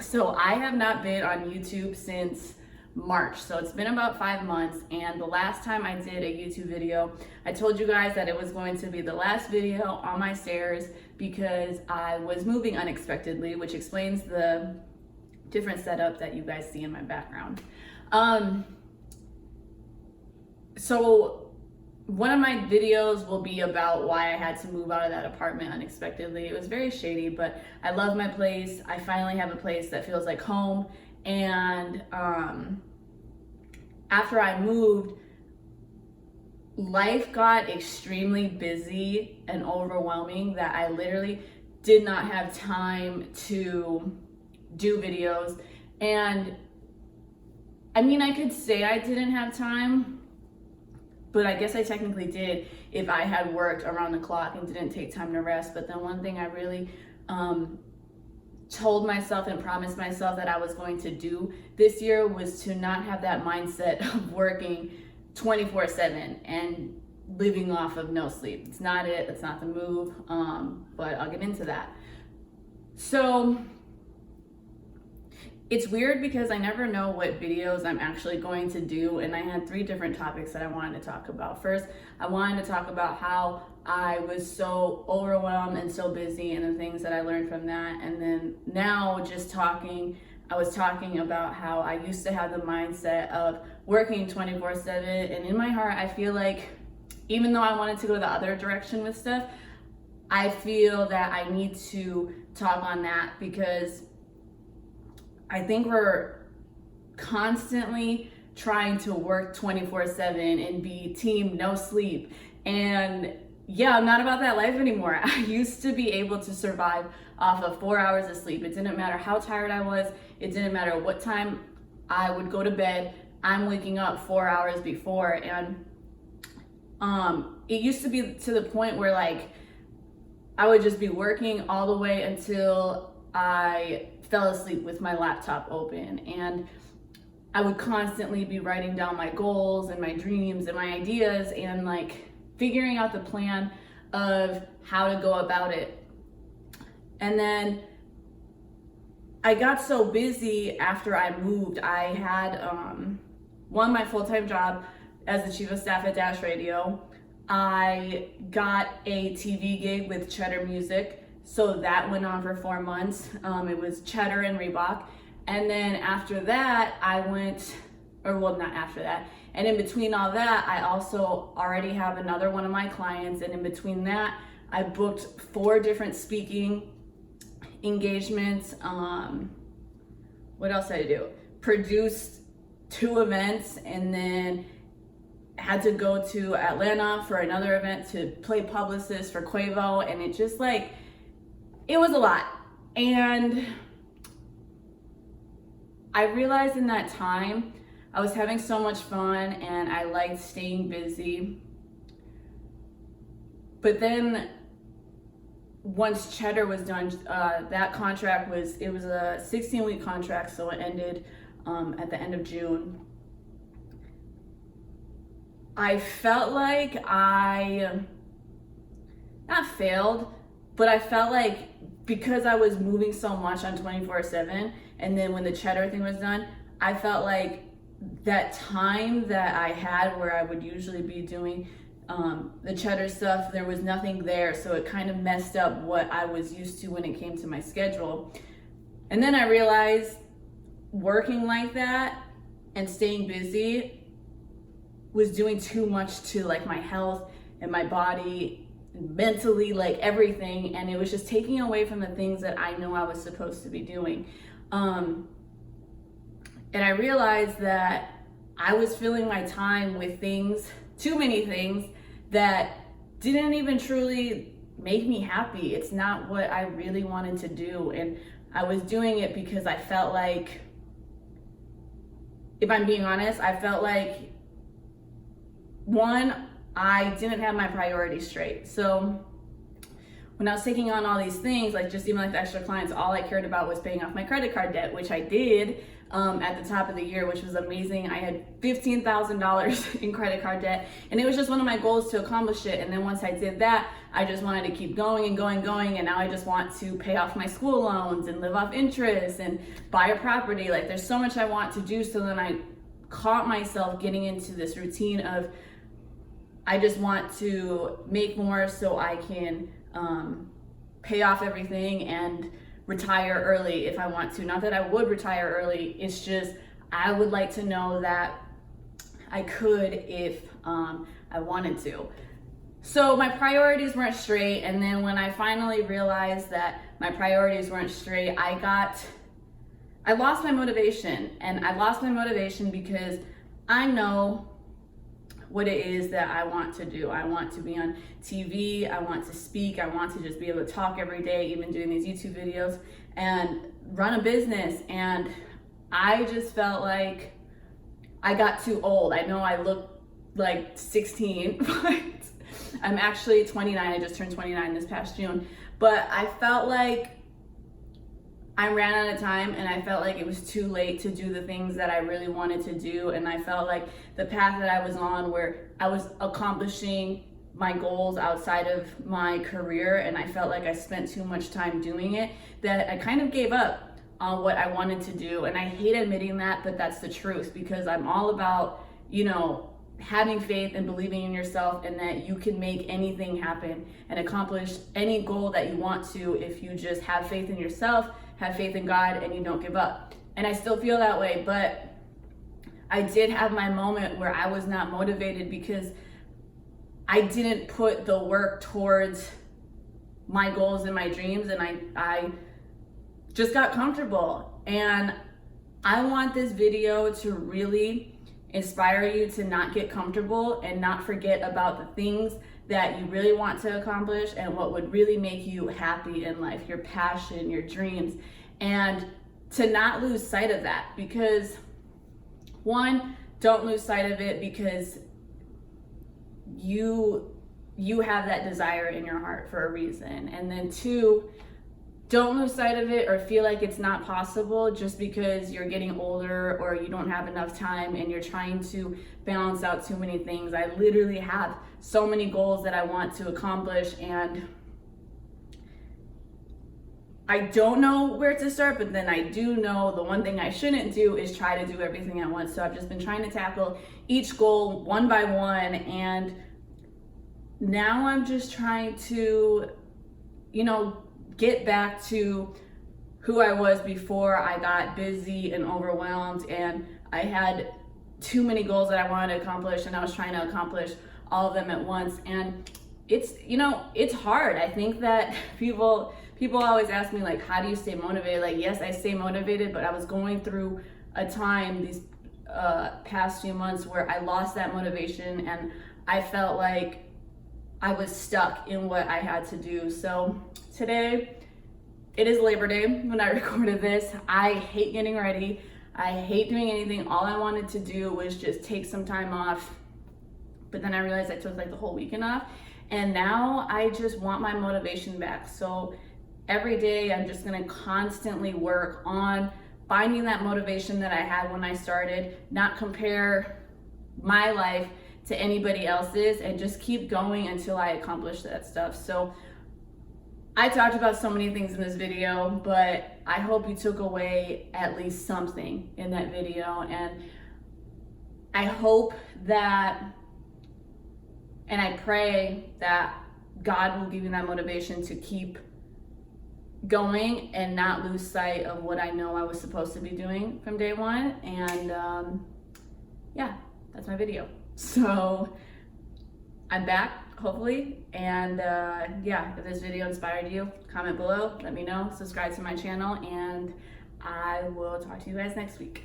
So I have not been on YouTube since March. So it's been about 5 months, and the last time I did a YouTube video, I told you guys that it was going to be the last video on my stairs because I was moving unexpectedly, which explains the different setup that you guys see in my background. So one of my videos will be about why I had to move out of that apartment unexpectedly. It was very shady, but I love my place. I finally have a place that feels like home. And after I moved, life got extremely busy and overwhelming that I literally did not have time to do videos. And I mean, I could say I didn't have time, but I guess I technically did if I had worked around the clock and didn't take time to rest. But then one thing I really told myself and promised myself that I was going to do this year was to not have that mindset of working 24/7 and living off of no sleep. It's not it, it's not the move, but I'll get into that. So it's weird because I never know what videos I'm actually going to do, and I had 3 different topics that I wanted to talk about. First, I wanted to talk about how I was so overwhelmed and so busy and the things that I learned from that. And then now I was talking about how I used to have the mindset of working 24/7, and in my heart, I feel like even though I wanted to go the other direction with stuff, I feel that I need to talk on that because I think we're constantly trying to work 24/7 and be team no sleep. And yeah, I'm not about that life anymore. I used to be able to survive off of 4 hours of sleep. It didn't matter how tired I was. It didn't matter what time I would go to bed. I'm waking up 4 hours before. And it used to be to the point where like I would just be working all the way until I fell asleep with my laptop open, and I would constantly be writing down my goals and my dreams and my ideas and like figuring out the plan of how to go about it. And then I got so busy after I moved. I had my full-time job as the chief of staff at Dash Radio. I got a TV gig with Cheddar Music. So that went on for 4 months. It was Cheddar and Reebok. And then after that, not after that. And in between all that, I also already have another one of my clients. And in between that, I booked 4 different speaking engagements. What else did I do? Produced 2 events, and then had to go to Atlanta for another event to play publicist for Quavo. And it just like, it was a lot. And I realized in that time, I was having so much fun and I liked staying busy. But then once Cheddar was done, that contract was a 16-week contract, so it ended at the end of June. I felt like I, not failed, but I felt like because I was moving so much on 24/7, and then when the Cheddar thing was done, I felt like that time that I had where I would usually be doing the Cheddar stuff, there was nothing there. So it kind of messed up what I was used to when it came to my schedule. And then I realized working like that and staying busy was doing too much to like my health and my body, mentally, like everything, and it was just taking away from the things that I know I was supposed to be doing. And I realized that I was filling my time with things, too many things that didn't even truly make me happy. It's not what I really wanted to do, and I was doing it because I felt like, if I'm being honest, I felt like, one, I didn't have my priorities straight. So when I was taking on all these things, like just even like the extra clients, all I cared about was paying off my credit card debt, which I did. at the top of the year, which was amazing. I had $15,000 in credit card debt, and it was just one of my goals to accomplish it. And then once I did that, I just wanted to keep going and going and going, and now I just want to pay off my school loans and live off interest and buy a property. Like, there's so much I want to do. So then I caught myself getting into this routine of, I just want to make more so I can pay off everything and retire early if I want to. Not that I would retire early, it's just I would like to know that I could if I wanted to. So my priorities weren't straight, and then when I finally realized that my priorities weren't straight, I lost my motivation. And I lost my motivation because I know what it is that I want to do. I want to be on TV, I want to speak, I want to just be able to talk every day, even doing these YouTube videos, and run a business. And I just felt like I got too old. I know I look like 16, but I'm actually 29. I just turned 29 this past June. But I felt like I ran out of time, and I felt like it was too late to do the things that I really wanted to do. And I felt like the path that I was on, where I was accomplishing my goals outside of my career, and I felt like I spent too much time doing it, that I kind of gave up on what I wanted to do. And I hate admitting that, but that's the truth, because I'm all about, having faith and believing in yourself, and that you can make anything happen and accomplish any goal that you want to if you just have faith in yourself, have faith in God, and you don't give up. And I still feel that way, but I did have my moment where I was not motivated because I didn't put the work towards my goals and my dreams, and I just got comfortable. And I want this video to really inspire you to not get comfortable and not forget about the things that you really want to accomplish and what would really make you happy in life, your passion, your dreams, and to not lose sight of that. Because one, don't lose sight of it, because you have that desire in your heart for a reason. And then two, don't lose sight of it or feel like it's not possible just because you're getting older or you don't have enough time and you're trying to balance out too many things. I literally have so many goals that I want to accomplish, and I don't know where to start, but then I do know the one thing I shouldn't do is try to do everything at once. So I've just been trying to tackle each goal one by one, and now I'm just trying to, get back to who I was before I got busy and overwhelmed, and I had too many goals that I wanted to accomplish, and I was trying to accomplish all of them at once. And it's hard. I think that people always ask me, like, how do you stay motivated? Like, yes, I stay motivated, but I was going through a time these past few months where I lost that motivation, and I felt like I was stuck in what I had to do. So today, it is Labor Day when I recorded this. I hate getting ready. I hate doing anything. All I wanted to do was just take some time off. But then I realized I took like the whole weekend off. And now I just want my motivation back. So every day I'm just gonna constantly work on finding that motivation that I had when I started, not compare my life to anybody else's, and just keep going until I accomplish that stuff. So I talked about so many things in this video, but I hope you took away at least something in that video. And I hope that, and I pray that God will give you that motivation to keep going and not lose sight of what I know I was supposed to be doing from day one. And yeah, that's my video. So I'm back, hopefully. And yeah, if this video inspired you, comment below, let me know, subscribe to my channel, and I will talk to you guys next week.